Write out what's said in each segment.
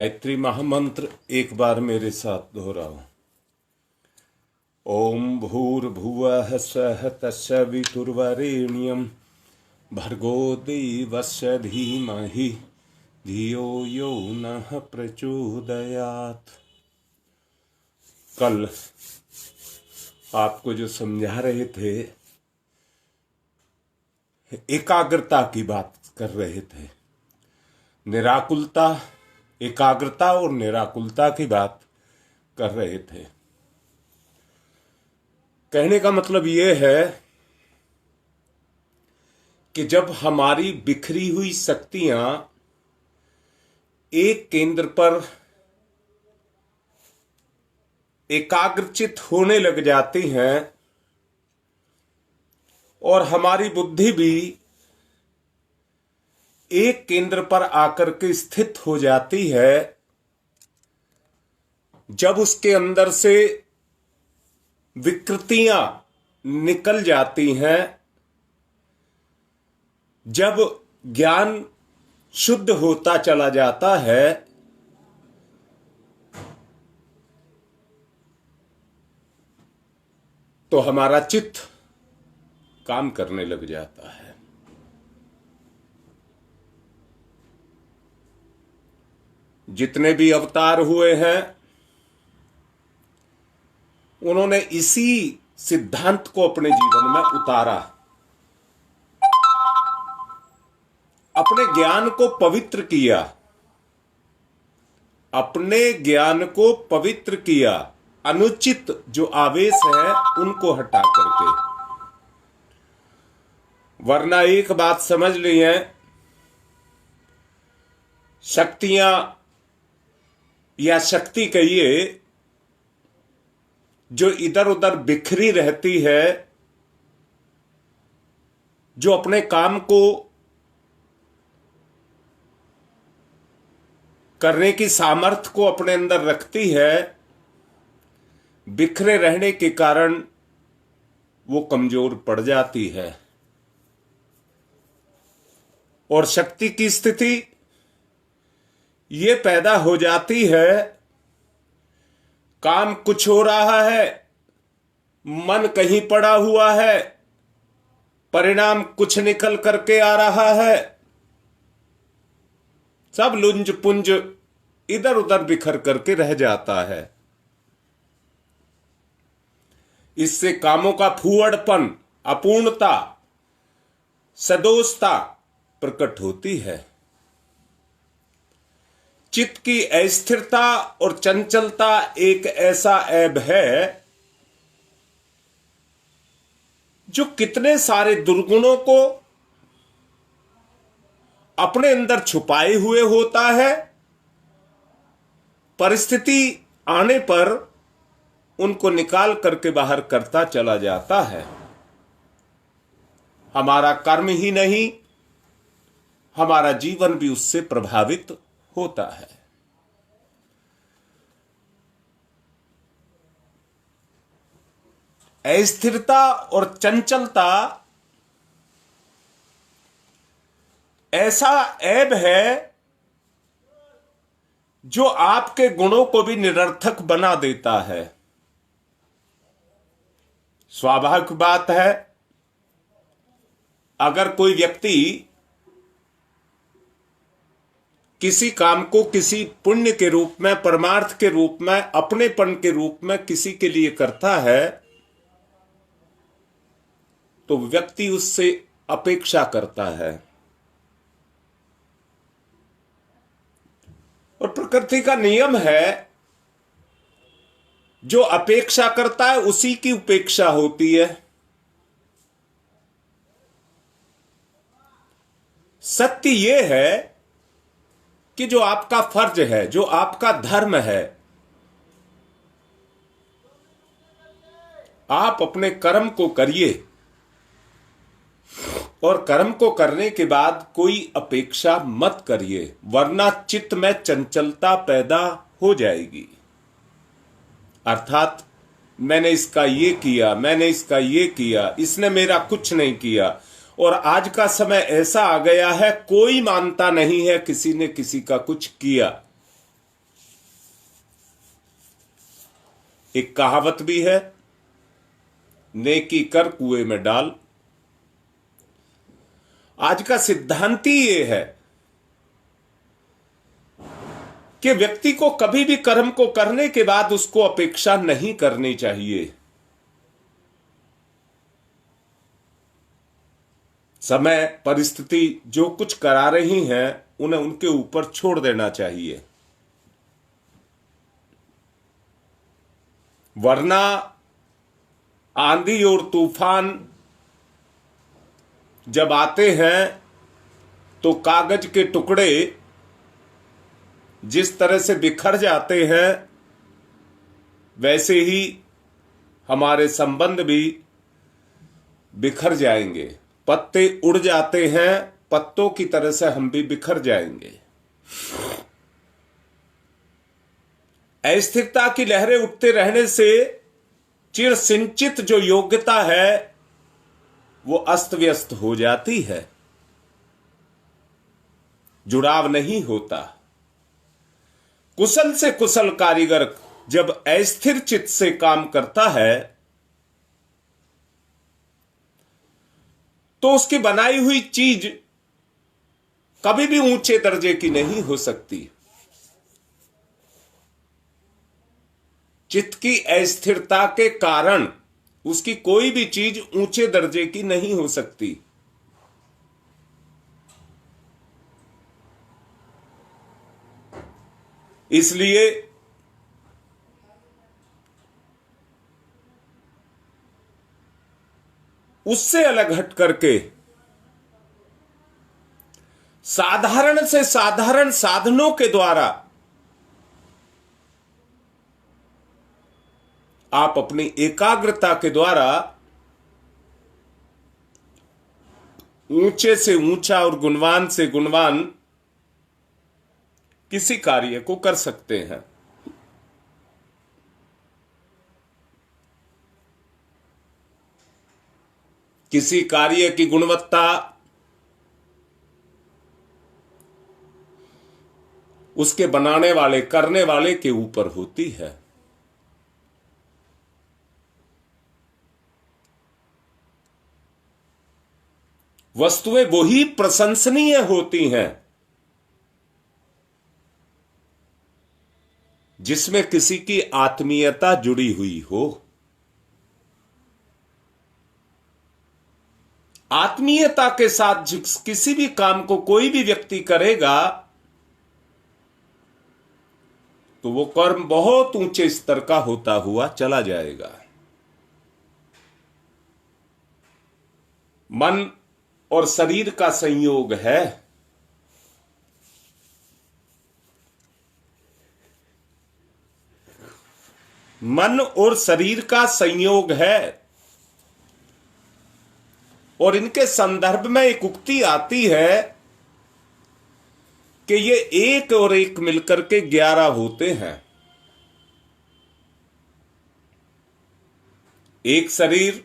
गायत्री महामंत्र एक बार मेरे साथ दोहराओ। ओम भूर्भुवः स्वः तत्सवितुर्वरेण्यं भर्गो देवस्य धीमहि धियो यो नः प्रचोदयात्। कल आपको जो समझा रहे थे, एकाग्रता की बात कर रहे थे। निराकुलता, एकाग्रता और निराकुलता की बात कर रहे थे। कहने का मतलब यह है कि जब हमारी बिखरी हुई शक्तियां एक केंद्र पर एकाग्रचित होने लग जाती हैं और हमारी बुद्धि भी एक केंद्र पर आकर के स्थित हो जाती है, जब उसके अंदर से विकृतियां निकल जाती हैं, जब ज्ञान शुद्ध होता चला जाता है, तो हमारा चित्त काम करने लग जाता है। जितने भी अवतार हुए हैं, उन्होंने इसी सिद्धांत को अपने जीवन में उतारा। अपने ज्ञान को पवित्र किया, अपने ज्ञान को पवित्र किया, अनुचित जो आवेश है उनको हटा करके। वरना एक बात समझ लिए, शक्तियां या शक्ति कहिए जो इधर उधर बिखरी रहती है, जो अपने काम को करने की सामर्थ्य को अपने अंदर रखती है, बिखरे रहने के कारण वो कमजोर पड़ जाती है। और शक्ति की स्थिति ये पैदा हो जाती है, काम कुछ हो रहा है, मन कहीं पड़ा हुआ है, परिणाम कुछ निकल करके आ रहा है, सब लुंज पुंज इधर उधर बिखर करके रह जाता है। इससे कामों का फूहड़पन, अपूर्णता, सदोषता प्रकट होती है। चित्त की अस्थिरता और चंचलता एक ऐसा ऐब है जो कितने सारे दुर्गुणों को अपने अंदर छुपाए हुए होता है। परिस्थिति आने पर उनको निकाल करके बाहर करता चला जाता है। हमारा कर्म ही नहीं, हमारा जीवन भी उससे प्रभावित होता है। अस्थिरता और चंचलता ऐसा ऐब है जो आपके गुणों को भी निरर्थक बना देता है। स्वाभाविक बात है, अगर कोई व्यक्ति किसी काम को किसी पुण्य के रूप में, परमार्थ के रूप में, अपनेपन के रूप में किसी के लिए करता है, तो व्यक्ति उससे अपेक्षा करता है। और प्रकृति का नियम है, जो अपेक्षा करता है उसी की उपेक्षा होती है। सत्य यह है कि जो आपका फर्ज है, जो आपका धर्म है, आप अपने कर्म को करिए और कर्म को करने के बाद कोई अपेक्षा मत करिए, वरना चित्त में चंचलता पैदा हो जाएगी। अर्थात मैंने इसका ये किया, मैंने इसका ये किया, इसने मेरा कुछ नहीं किया। और आज का समय ऐसा आ गया है, कोई मानता नहीं है किसी ने किसी का कुछ किया। एक कहावत भी है, नेकी कर कुएं में डाल। आज का सिद्धांत ही ये है कि व्यक्ति को कभी भी कर्म को करने के बाद उसको अपेक्षा नहीं करनी चाहिए। समय, परिस्थिति जो कुछ करा रही हैं उन्हें उनके ऊपर छोड़ देना चाहिए, वरना आंधी और तूफान जब आते हैं तो कागज के टुकड़े जिस तरह से बिखर जाते हैं वैसे ही हमारे संबंध भी बिखर जाएंगे। पत्ते उड़ जाते हैं, पत्तों की तरह से हम भी बिखर जाएंगे। अस्थिरता की लहरें उठते रहने से चिर सिंचित जो योग्यता है वो अस्त व्यस्त हो जाती है, जुड़ाव नहीं होता। कुशल से कुशल कारीगर जब अस्थिर चित्त से काम करता है तो उसकी बनाई हुई चीज कभी भी ऊंचे दर्जे की नहीं हो सकती। चित्त की अस्थिरता के कारण उसकी कोई भी चीज ऊंचे दर्जे की नहीं हो सकती। इसलिए उससे अलग हट करके साधारण से साधारण साधनों के द्वारा आप अपनी एकाग्रता के द्वारा ऊंचे से ऊंचा और गुणवान से गुणवान किसी कार्य को कर सकते हैं। किसी कार्य की गुणवत्ता उसके बनाने वाले, करने वाले के ऊपर होती है। वस्तुएं वही प्रशंसनीय होती हैं जिसमें किसी की आत्मीयता जुड़ी हुई हो। आत्मीयता के साथ किसी भी काम को कोई भी व्यक्ति करेगा तो वो कर्म बहुत ऊंचे स्तर का होता हुआ चला जाएगा। मन और शरीर का संयोग है। मन और शरीर का संयोग है और इनके संदर्भ में एक उक्ति आती है कि ये एक और एक मिलकर के 11 होते हैं। एक शरीर,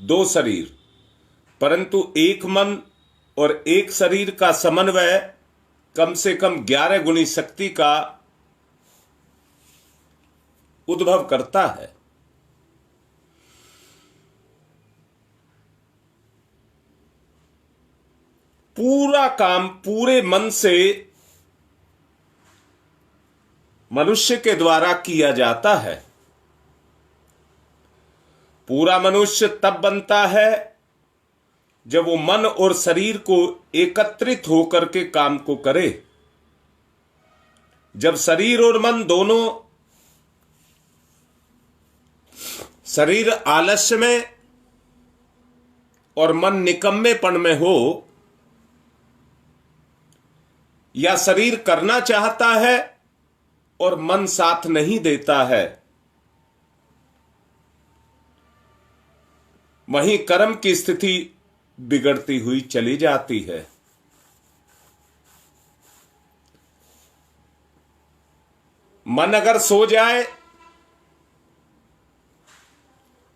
2 शरीर, परंतु एक मन और एक शरीर का समन्वय कम से कम 11 गुनी शक्ति का उद्भव करता है। पूरा काम पूरे मन से मनुष्य के द्वारा किया जाता है। पूरा मनुष्य तब बनता है जब वो मन और शरीर को एकत्रित होकर के काम को करे। जब शरीर और मन दोनों, शरीर आलस्य में और मन निकम्मेपन में हो, या शरीर करना चाहता है और मन साथ नहीं देता है, वहीं कर्म की स्थिति बिगड़ती हुई चली जाती है। मन अगर सो जाए,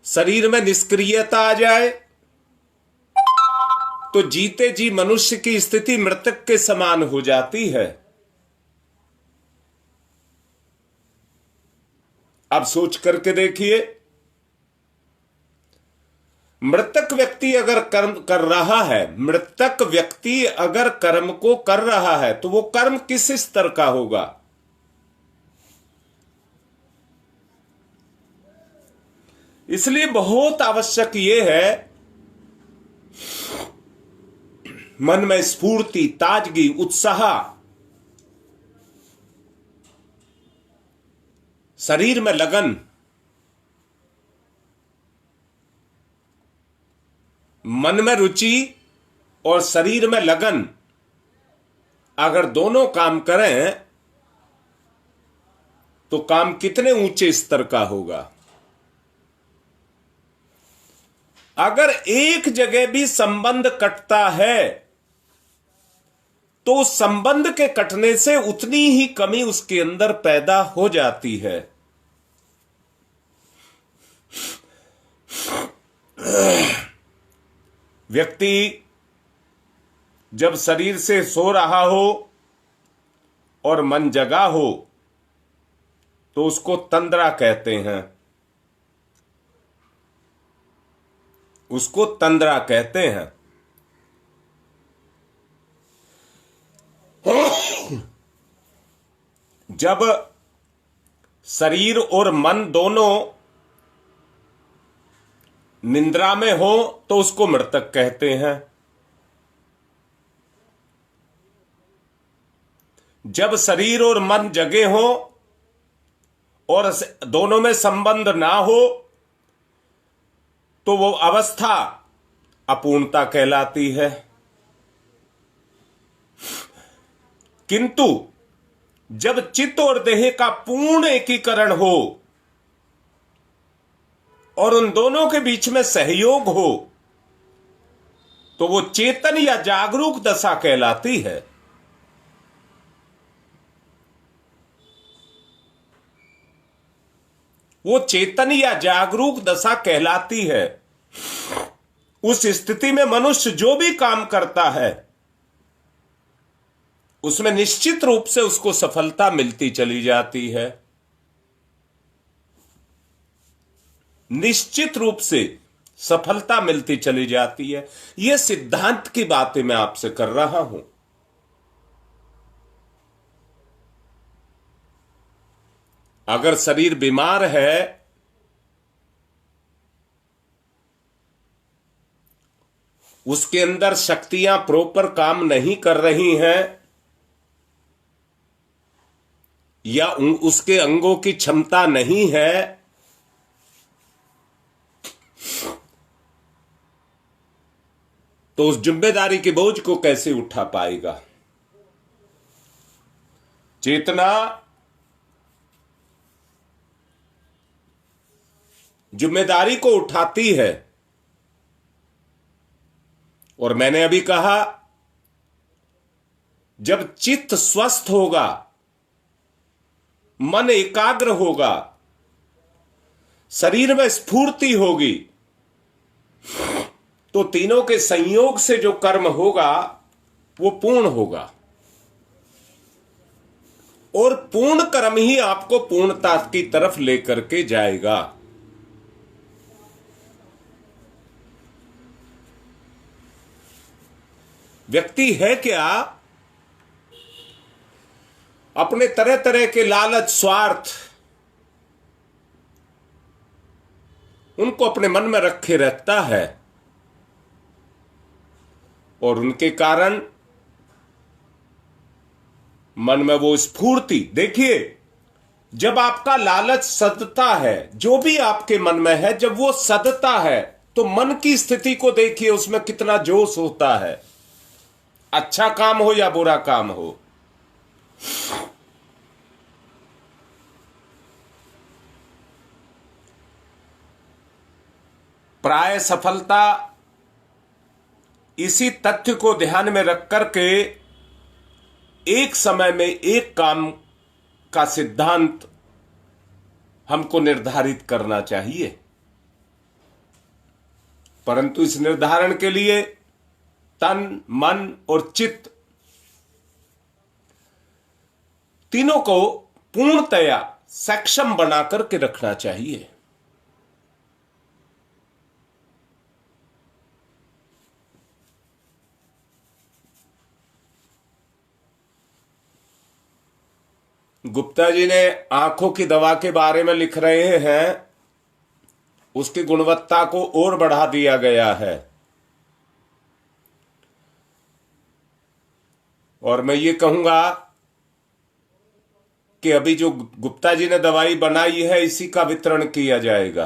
शरीर में निष्क्रियता आ जाए, तो जीते जी मनुष्य की स्थिति मृतक के समान हो जाती है। आप सोच करके देखिए, मृतक व्यक्ति अगर कर्म कर रहा है, मृतक व्यक्ति अगर कर्म को कर रहा है तो वो कर्म किस स्तर का होगा? इसलिए बहुत आवश्यक ये है, मन में स्फूर्ति, ताजगी, उत्साह, शरीर में लगन, मन में रुचि और शरीर में लगन, अगर दोनों काम करें तो काम कितने ऊंचे स्तर का होगा। अगर एक जगह भी संबंध कटता है तो उस संबंध के कटने से उतनी ही कमी उसके अंदर पैदा हो जाती है। व्यक्ति जब शरीर से सो रहा हो और मन जगा हो तो उसको तंद्रा कहते हैं, उसको तंद्रा कहते हैं। जब शरीर और मन दोनों निंद्रा में हो तो उसको मृतक कहते हैं। जब शरीर और मन जगे हो और दोनों में संबंध ना हो तो वो अवस्था अपूर्णता कहलाती है। किंतु जब चित्त और देह का पूर्ण एकीकरण हो और उन दोनों के बीच में सहयोग हो तो वो चेतन या जागरूक दशा कहलाती है। वो चेतन या जागरूक दशा कहलाती है। उस स्थिति में मनुष्य जो भी काम करता है उसमें निश्चित रूप से उसको सफलता मिलती चली जाती है। निश्चित रूप से सफलता मिलती चली जाती है। यह सिद्धांत की बातें मैं आपसे कर रहा हूं। अगर शरीर बीमार है उसके अंदर शक्तियां प्रॉपर काम नहीं कर रही हैं या उसके अंगों की क्षमता नहीं है तो उस जिम्मेदारी के बोझ को कैसे उठा पाएगा। चेतना जिम्मेदारी को उठाती है। और मैंने अभी कहा, जब चित्त स्वस्थ होगा, मन एकाग्र होगा, शरीर में स्फूर्ति होगी तो तीनों के संयोग से जो कर्म होगा वो पूर्ण होगा। और पूर्ण कर्म ही आपको पूर्णता की तरफ लेकर के जाएगा। व्यक्ति है क्या, अपने तरह तरह के लालच, स्वार्थ उनको अपने मन में रखे रहता है और उनके कारण मन में वो स्फूर्ति। देखिए, जब आपका लालच सदता है, जो भी आपके मन में है, जब वो सदता है तो मन की स्थिति को देखिए, उसमें कितना जोश होता है। अच्छा काम हो या बुरा काम हो। प्राय सफलता इसी तथ्य को ध्यान में रख करके एक समय में एक काम का सिद्धांत हमको निर्धारित करना चाहिए। परंतु इस निर्धारण के लिए तन, मन और चित्त तीनों को पूर्णतया सक्षम बना करके रखना चाहिए। गुप्ता जी ने आंखों की दवा के बारे में लिख रहे हैं, उसकी गुणवत्ता को और बढ़ा दिया गया है। और मैं ये कहूंगा कि अभी जो गुप्ता जी ने दवाई बनाई है इसी का वितरण किया जाएगा।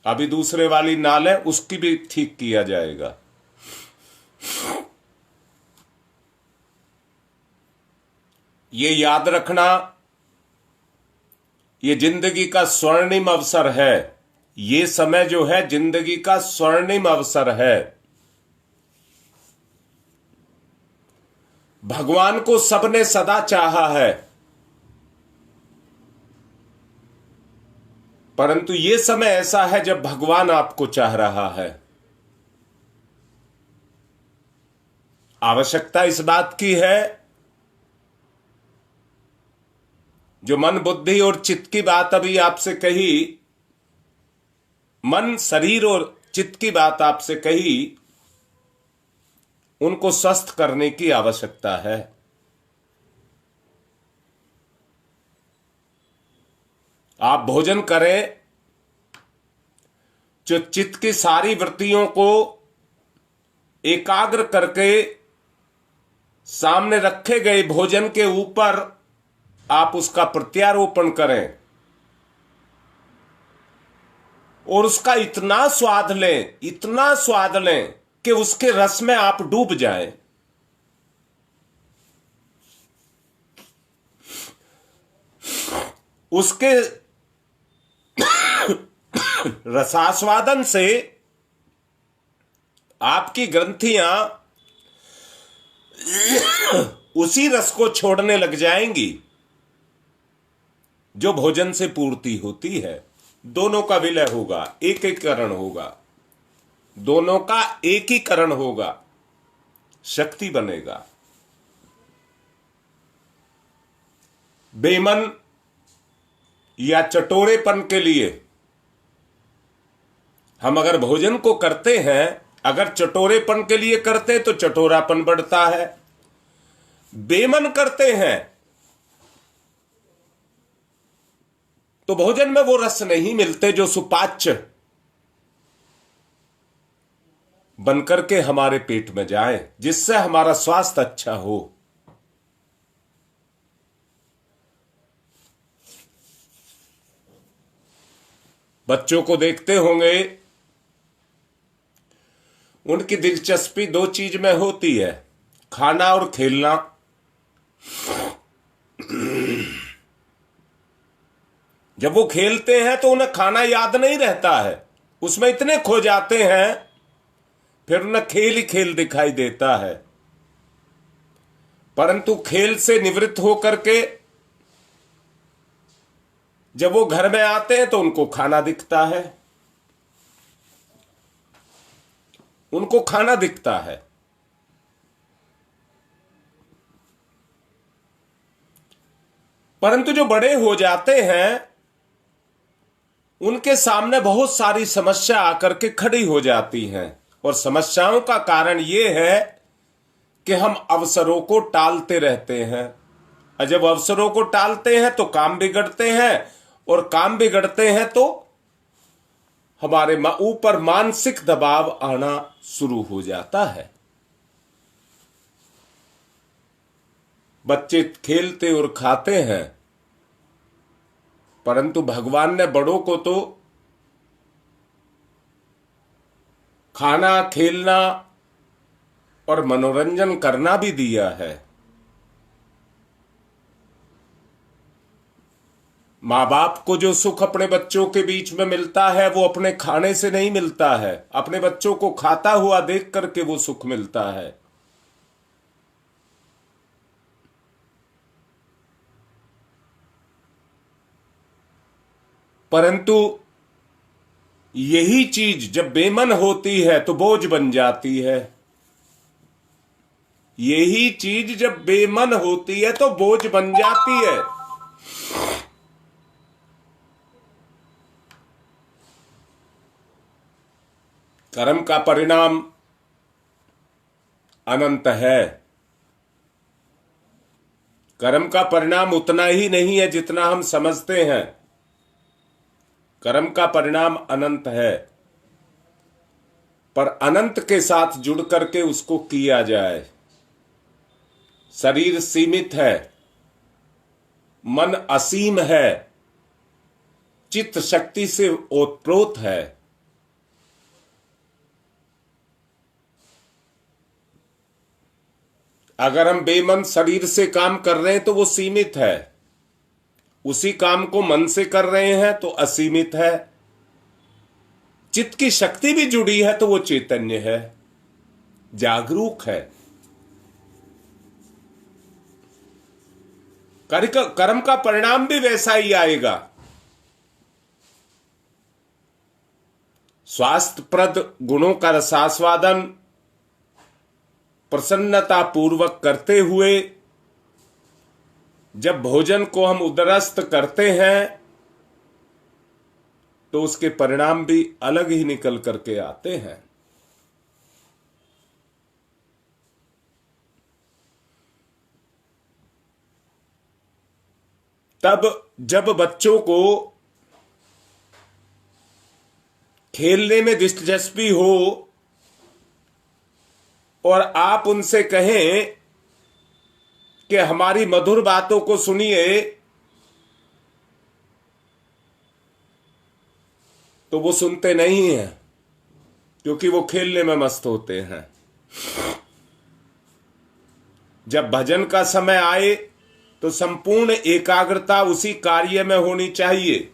अभी दूसरे वाली नाल है उसकी भी ठीक किया जाएगा। ये याद रखना, ये जिंदगी का स्वर्णिम अवसर है। ये समय जो है जिंदगी का स्वर्णिम अवसर है। भगवान को सबने सदा चाहा है, परंतु ये समय ऐसा है जब भगवान आपको चाह रहा है। आवश्यकता इस बात की है, जो मन बुद्धि और चित्त की बात अभी आपसे कही, मन शरीर और चित्त की बात आपसे कही, उनको स्वस्थ करने की आवश्यकता है। आप भोजन करें, जो चित्त की सारी वृत्तियों को एकाग्र करके सामने रखे गए भोजन के ऊपर आप उसका प्रत्यारोपण करें और उसका इतना स्वाद लें, इतना स्वाद लें कि उसके रस में आप डूब जाएं। उसके रसास्वादन से आपकी ग्रंथियां उसी रस को छोड़ने लग जाएंगी जो भोजन से पूर्ति होती है। दोनों का विलय होगा, एकीकरण होगा, दोनों का एकीकरण होगा, शक्ति बनेगा। बेमन या चटोरेपन के लिए हम अगर भोजन को करते हैं, अगर चटोरेपन के लिए करते तो चटोरापन बढ़ता है। बेमन करते हैं तो भोजन में वो रस नहीं मिलते जो सुपाच्य बनकर के हमारे पेट में जाए, जिससे हमारा स्वास्थ्य अच्छा हो। बच्चों को देखते होंगे, उनकी दिलचस्पी दो चीज में होती है, खाना और खेलना। जब वो खेलते हैं तो उन्हें खाना याद नहीं रहता है, उसमें इतने खो जाते हैं, फिर उन्हें खेल ही खेल दिखाई देता है। परंतु खेल से निवृत्त होकर के जब वो घर में आते हैं तो उनको खाना दिखता है, उनको खाना दिखता है। परंतु जो बड़े हो जाते हैं उनके सामने बहुत सारी समस्या आकर के खड़ी हो जाती हैं, और समस्याओं का कारण यह है कि हम अवसरों को टालते रहते हैं। और जब अवसरों को टालते हैं तो काम बिगड़ते हैं, और काम बिगड़ते हैं तो हमारे ऊपर मानसिक दबाव आना शुरू हो जाता है। बच्चे खेलते और खाते हैं, परंतु भगवान ने बड़ों को तो खाना, खेलना और मनोरंजन करना भी दिया है। माँ बाप को जो सुख अपने बच्चों के बीच में मिलता है वो अपने खाने से नहीं मिलता है, अपने बच्चों को खाता हुआ देख करके वो सुख मिलता है। परंतु यही चीज जब बेमन होती है तो बोझ बन जाती है। यही चीज जब बेमन होती है तो बोझ बन जाती है। कर्म का परिणाम अनंत है। कर्म का परिणाम उतना ही नहीं है जितना हम समझते हैं। कर्म का परिणाम अनंत है, पर अनंत के साथ जुड़ करके उसको किया जाए। शरीर सीमित है, मन असीम है, चित्त शक्ति से ओतप्रोत है। अगर हम बेमन शरीर से काम कर रहे हैं तो वो सीमित है, उसी काम को मन से कर रहे हैं तो असीमित है। चित्त की शक्ति भी जुड़ी है तो वो चैतन्य है, जागरूक है। कर्म का परिणाम भी वैसा ही आएगा। स्वास्थ्यप्रद गुणों का रसास्वादन प्रसन्नता पूर्वक करते हुए जब भोजन को हम उदरस्थ करते हैं तो उसके परिणाम भी अलग ही निकल करके आते हैं। तब जब बच्चों को खेलने में दिलचस्पी हो और आप उनसे कहें कि हमारी मधुर बातों को सुनिए, तो वो सुनते नहीं हैं क्योंकि वो खेलने में मस्त होते हैं। जब भजन का समय आए तो संपूर्ण एकाग्रता उसी कार्य में होनी चाहिए,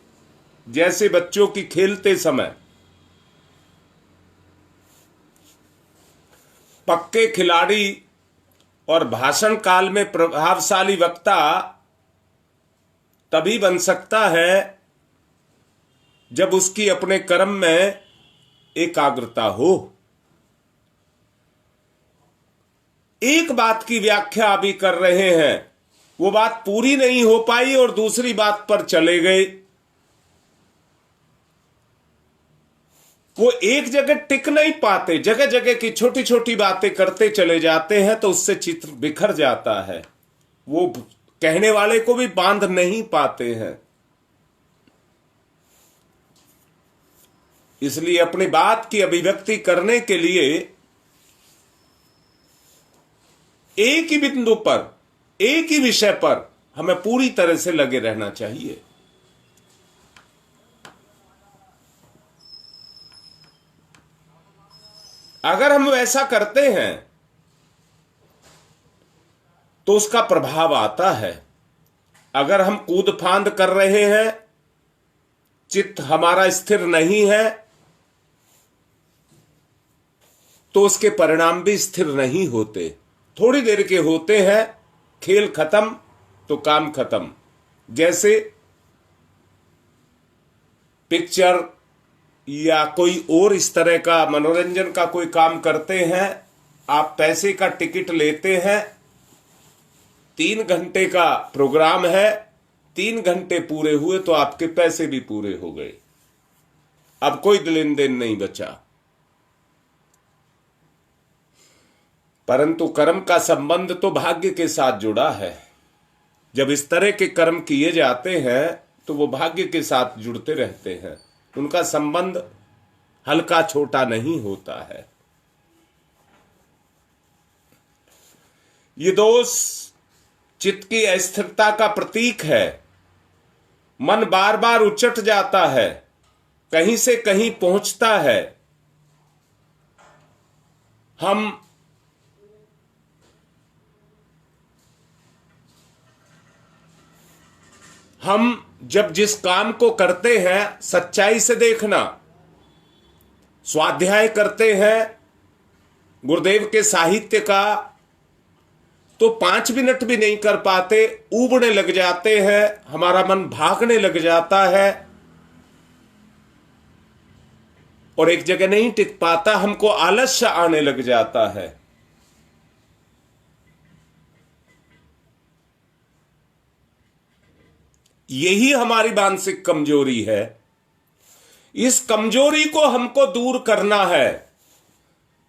जैसे बच्चों की खेलते समय। पक्के खिलाड़ी और भाषण काल में प्रभावशाली वक्ता तभी बन सकता है जब उसकी अपने कर्म में एकाग्रता हो। एक बात की व्याख्या अभी कर रहे हैं, वो बात पूरी नहीं हो पाई और दूसरी बात पर चले गए। वो एक जगह टिक नहीं पाते, जगह जगह की छोटी छोटी बातें करते चले जाते हैं, तो उससे चित्र बिखर जाता है। वो कहने वाले को भी बांध नहीं पाते हैं। इसलिए अपनी बात की अभिव्यक्ति करने के लिए एक ही बिंदु पर, एक ही विषय पर हमें पूरी तरह से लगे रहना चाहिए। अगर हम वैसा करते हैं तो उसका प्रभाव आता है। अगर हम कूद फांद कर रहे हैं, चित्त हमारा स्थिर नहीं है, तो उसके परिणाम भी स्थिर नहीं होते। थोड़ी देर के होते हैं, खेल खत्म तो काम खत्म। जैसे पिक्चर या कोई और इस तरह का मनोरंजन का कोई काम करते हैं, आप पैसे का टिकट लेते हैं, 3 घंटे का प्रोग्राम है, 3 घंटे पूरे हुए तो आपके पैसे भी पूरे हो गए, अब कोई लेन देन नहीं बचा। परंतु कर्म का संबंध तो भाग्य के साथ जुड़ा है। जब इस तरह के कर्म किए जाते हैं तो वो भाग्य के साथ जुड़ते रहते हैं, उनका संबंध हल्का छोटा नहीं होता है। ये दोष चित्त की अस्थिरता का प्रतीक है। मन बार बार उचट जाता है, कहीं से कहीं पहुंचता है। हम जब जिस काम को करते हैं सच्चाई से देखना, स्वाध्याय करते हैं गुरुदेव के साहित्य का, तो 5 मिनट भी नहीं कर पाते, ऊबने लग जाते हैं, हमारा मन भागने लग जाता है और एक जगह नहीं टिक पाता, हमको आलस्य आने लग जाता है। यही हमारी मानसिक कमजोरी है। इस कमजोरी को हमको दूर करना है।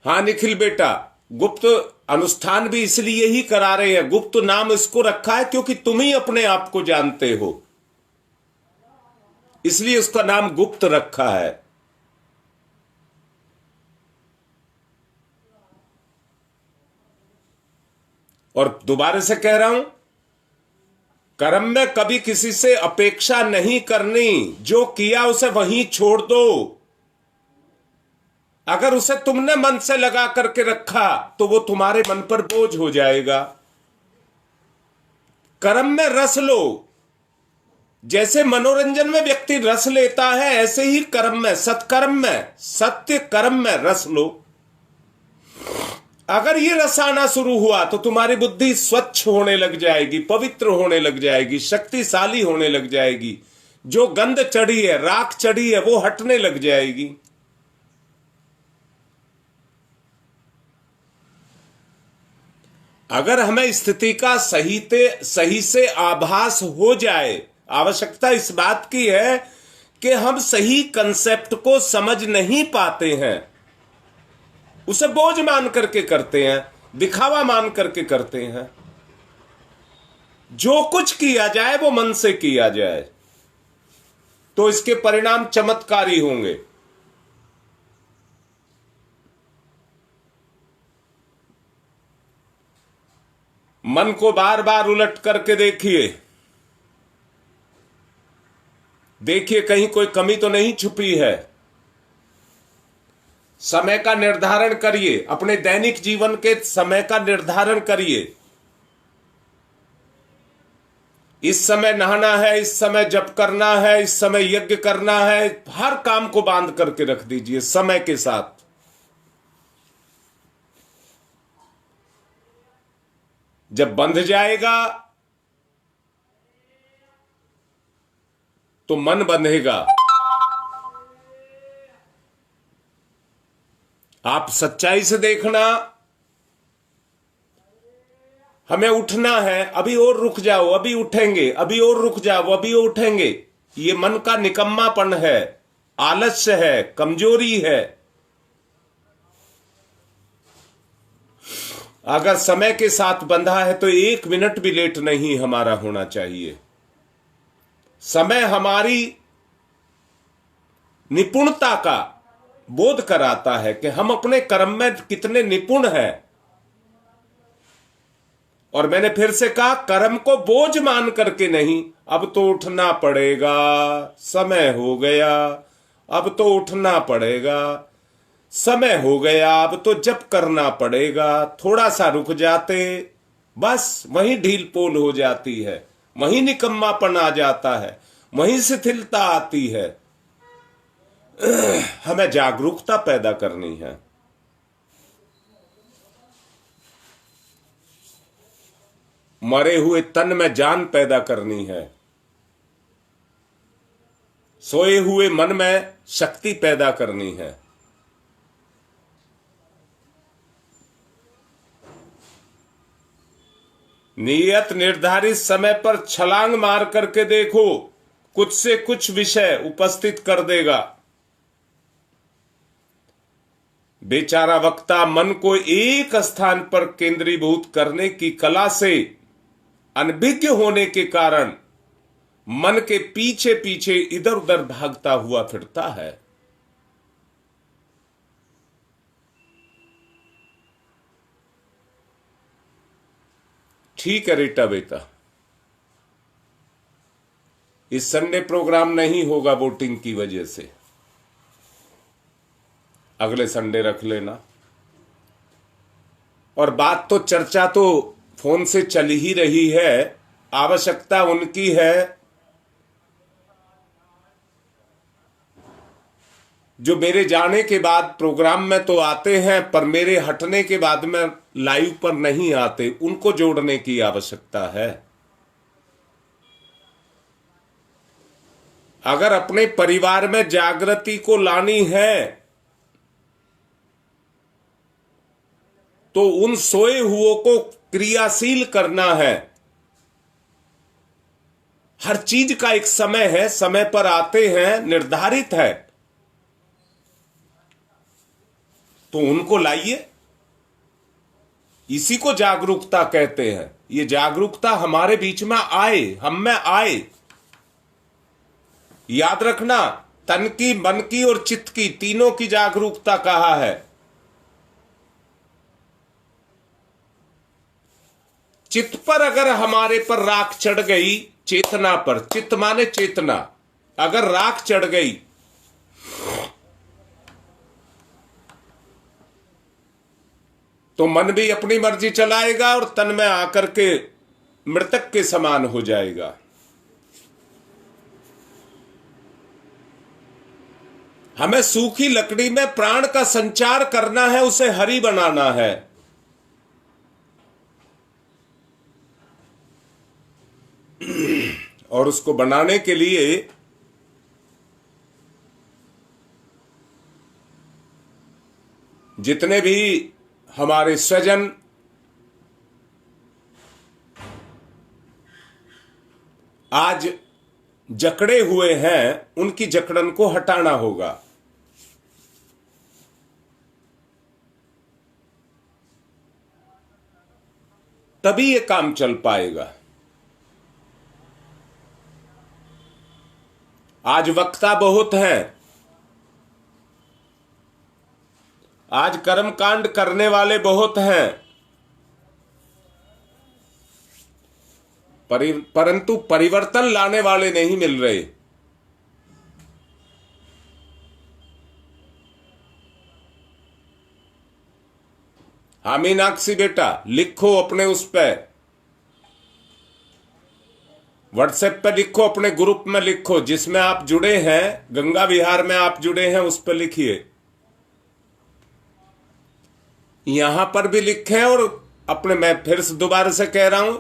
हाँ निखिल बेटा, गुप्त अनुष्ठान भी इसलिए ही करा रहे हैं, गुप्त नाम इसको रखा है क्योंकि तुम ही अपने आप को जानते हो, इसलिए उसका नाम गुप्त रखा है। और दोबारा से कह रहा हूं, कर्म में कभी किसी से अपेक्षा नहीं करनी, जो किया उसे वहीं छोड़ दो। अगर उसे तुमने मन से लगा करके रखा तो वो तुम्हारे मन पर बोझ हो जाएगा। कर्म में रस लो, जैसे मनोरंजन में व्यक्ति रस लेता है, ऐसे ही कर्म में, सत्कर्म में, सत्य कर्म में रस लो। अगर ये रस आना शुरू हुआ तो तुम्हारी बुद्धि स्वच्छ होने लग जाएगी, पवित्र होने लग जाएगी, शक्तिशाली होने लग जाएगी। जो गंध चढ़ी है, राख चढ़ी है, वो हटने लग जाएगी। अगर हमें स्थिति का सही से आभास हो जाए, आवश्यकता इस बात की है कि हम सही कंसेप्ट को समझ नहीं पाते हैं, उसे बोझ मान करके करते हैं, दिखावा मान करके करते हैं। जो कुछ किया जाए वो मन से किया जाए तो इसके परिणाम चमत्कारी होंगे। मन को बार बार उलट करके देखिए कहीं कोई कमी तो नहीं छुपी है। समय का निर्धारण करिए, अपने दैनिक जीवन के समय का निर्धारण करिए। इस समय नहाना है, इस समय जप करना है, इस समय यज्ञ करना है, हर काम को बांध करके रख दीजिए समय के साथ। जब बंध जाएगा तो मन बंधेगा। आप सच्चाई से देखना, हमें उठना है, अभी और रुक जाओ, अभी उठेंगे, अभी और रुक जाओ, अभी और उठेंगे, ये मन का निकम्मापन है, आलस्य है, कमजोरी है। अगर समय के साथ बंधा है तो 1 मिनट भी लेट नहीं हमारा होना चाहिए। समय हमारी निपुणता का बोध कराता है कि हम अपने कर्म में कितने निपुण हैं। और मैंने फिर से कहा, कर्म को बोझ मान करके नहीं, अब तो उठना पड़ेगा, समय हो गया, अब तो उठना पड़ेगा, समय हो गया, अब तो जप करना पड़ेगा, थोड़ा सा रुक जाते, बस वहीं ढील पोल हो जाती है, वहीं निकम्मापन आ जाता है, वहीं शिथिलता आती है। हमें जागरूकता पैदा करनी है। मरे हुए तन में जान पैदा करनी है, सोए हुए मन में शक्ति पैदा करनी है। नियत निर्धारित समय पर छलांग मार करके देखो, कुछ से कुछ विषय उपस्थित कर देगा। बेचारा वक्ता मन को एक स्थान पर केंद्रीभूत करने की कला से अनभिज्ञ होने के कारण मन के पीछे पीछे इधर उधर भागता हुआ फिरता है। ठीक है रीटा बेटा, इस संडे प्रोग्राम नहीं होगा वोटिंग की वजह से, अगले संडे रख लेना। और बात तो, चर्चा तो फोन से चल ही रही है, आवश्यकता उनकी है जो मेरे जाने के बाद प्रोग्राम में तो आते हैं पर मेरे हटने के बाद में लाइव पर नहीं आते, उनको जोड़ने की आवश्यकता है। अगर अपने परिवार में जागृति को लानी है तो उन सोए हुओं को क्रियाशील करना है। हर चीज का एक समय है, समय पर आते हैं, निर्धारित है। तो उनको लाइए। इसी को जागरूकता कहते हैं। ये जागरूकता हमारे बीच में आए, हम में आए। याद रखना, तन की, मन की और चित्त की, तीनों की जागरूकता कहा है। चित्त पर अगर हमारे पर राख चढ़ गई, चेतना पर, चित्त माने चेतना, अगर राख चढ़ गई तो मन भी अपनी मर्जी चलाएगा और तन में आकर के मृतक के समान हो जाएगा। हमें सूखी लकड़ी में प्राण का संचार करना है, उसे हरी बनाना है। और उसको बनाने के लिए जितने भी हमारे स्वजन आज जकड़े हुए हैं, उनकी जकड़न को हटाना होगा। तभी ये काम चल पाएगा। आज वक्ता बहुत हैं, आज कर्मकांड करने वाले बहुत हैं, परंतु परिवर्तन लाने वाले नहीं मिल रहे। हाँ मीनाक्षी बेटा, लिखो अपने उस पे, व्हाट्सएप पे लिखो, अपने ग्रुप में लिखो जिसमें आप जुड़े हैं, गंगा विहार में आप जुड़े हैं, उस पर लिखिए। यहां पर भी लिखें और अपने, मैं फिर से दोबारा से कह रहा हूं,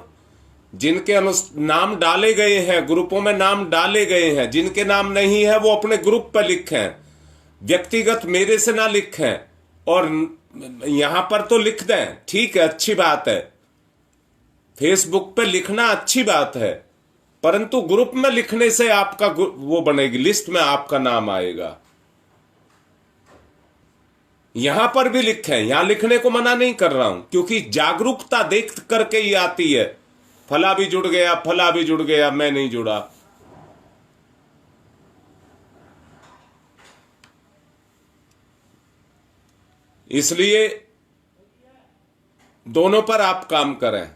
जिनके नाम डाले गए हैं, ग्रुपों में नाम डाले गए हैं, जिनके नाम नहीं है वो अपने ग्रुप पर लिखें, व्यक्तिगत मेरे से ना लिखें। और यहां पर तो लिख दें, ठीक है, अच्छी बात है, फेसबुक पे लिखना अच्छी बात है, परंतु ग्रुप में लिखने से आपका वो बनेगी, लिस्ट में आपका नाम आएगा। यहां पर भी लिखें, यहां लिखने को मना नहीं कर रहा हूं, क्योंकि जागरूकता देख करके ही आती है। फला भी जुड़ गया, फला भी जुड़ गया, मैं नहीं जुड़ा। इसलिए दोनों पर आप काम करें।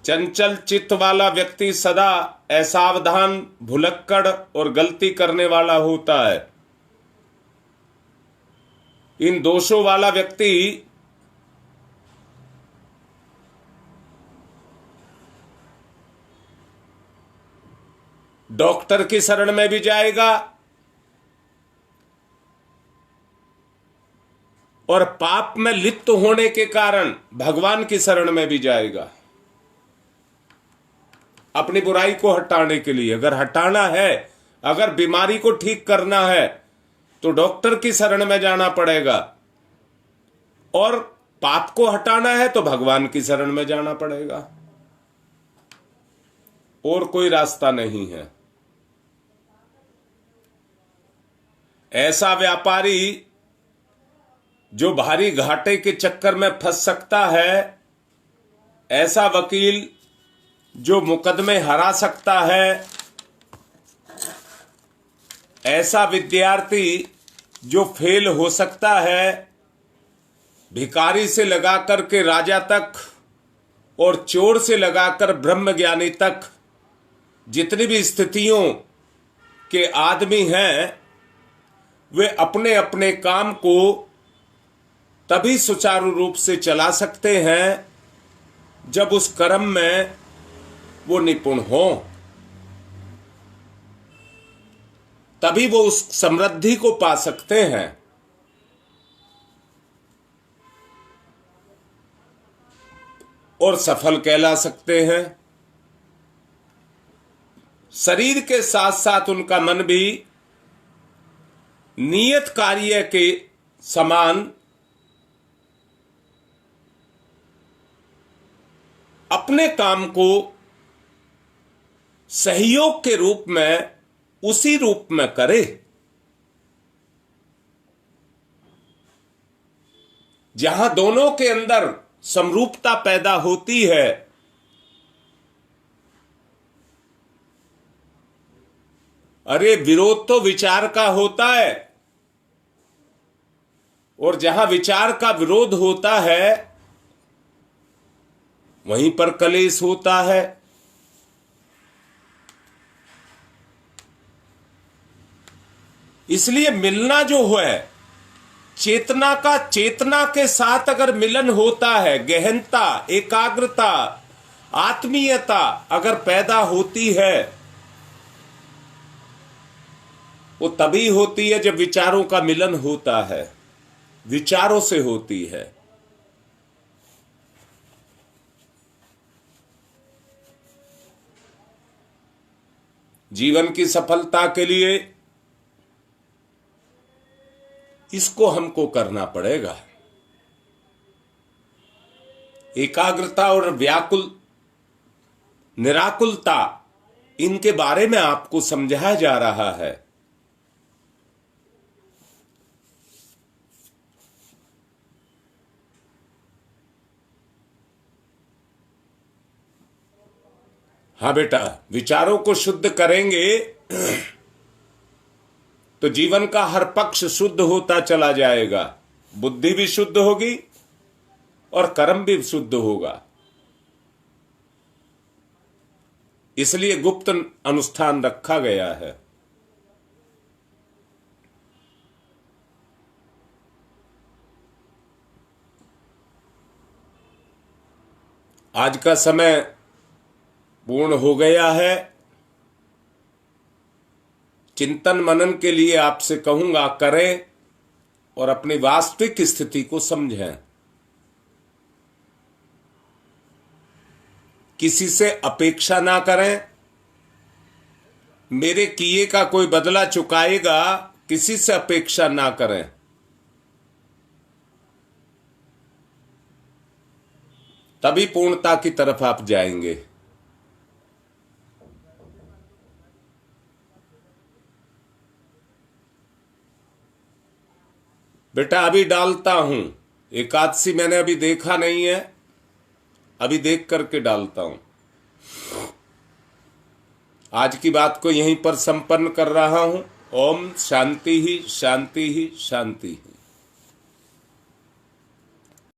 चंचल चित्त वाला व्यक्ति सदा असावधान, भुलक्कड़ और गलती करने वाला होता है। इन दोषों वाला व्यक्ति डॉक्टर की शरण में भी जाएगा और पाप में लिप्त होने के कारण भगवान की शरण में भी जाएगा। अपनी बुराई को हटाने के लिए, अगर हटाना है, अगर बीमारी को ठीक करना है, तो डॉक्टर की शरण में जाना पड़ेगा, और पाप को हटाना है तो भगवान की शरण में जाना पड़ेगा। और कोई रास्ता नहीं है। ऐसा व्यापारी जो भारी घाटे के चक्कर में फंस सकता है, ऐसा वकील जो मुकदमे हरा सकता है, ऐसा विद्यार्थी जो फेल हो सकता है, भिखारी से लगाकर के राजा तक और चोर से लगाकर ब्रह्मज्ञानी तक, जितनी भी स्थितियों के आदमी हैं, वे अपने अपने काम को तभी सुचारू रूप से चला सकते हैं जब उस कर्म में वो निपुण हो, तभी वो उस समृद्धि को पा सकते हैं। और सफल कहला सकते हैं। शरीर के साथ साथ उनका मन भी नियत कार्य के समान अपने काम को सहयोग के रूप में, उसी रूप में करे। जहां दोनों के अंदर समरूपता पैदा होती है, अरे विरोध तो विचार का होता है, और जहां विचार का विरोध होता है वहीं पर कलेश होता है। इसलिए मिलना जो है, चेतना का चेतना के साथ अगर मिलन होता है, गहनता, एकाग्रता, आत्मीयता अगर पैदा होती है, वो तभी होती है जब विचारों का मिलन होता है, विचारों से होती है। जीवन की सफलता के लिए इसको हमको करना पड़ेगा। एकाग्रता और व्याकुल निराकुलता, इनके बारे में आपको समझाया जा रहा है। हाँ बेटा, विचारों को शुद्ध करेंगे तो जीवन का हर पक्ष शुद्ध होता चला जाएगा। बुद्धि भी शुद्ध होगी और कर्म भी शुद्ध होगा। इसलिए गुप्त अनुष्ठान रखा गया है। आज का समय पूर्ण हो गया है। चिंतन मनन के लिए आपसे कहूंगा करें और अपनी वास्तविक स्थिति को समझें। किसी से अपेक्षा ना करें। मेरे किए का कोई बदला चुकाएगा, किसी से अपेक्षा ना करें। तभी पूर्णता की तरफ आप जाएंगे। बेटा अभी डालता हूं, एकादशी मैंने अभी देखा नहीं है, अभी देख करके डालता हूं। आज की बात को यहीं पर संपन्न कर रहा हूं। ओम शांति ही शांति ही शांति ही।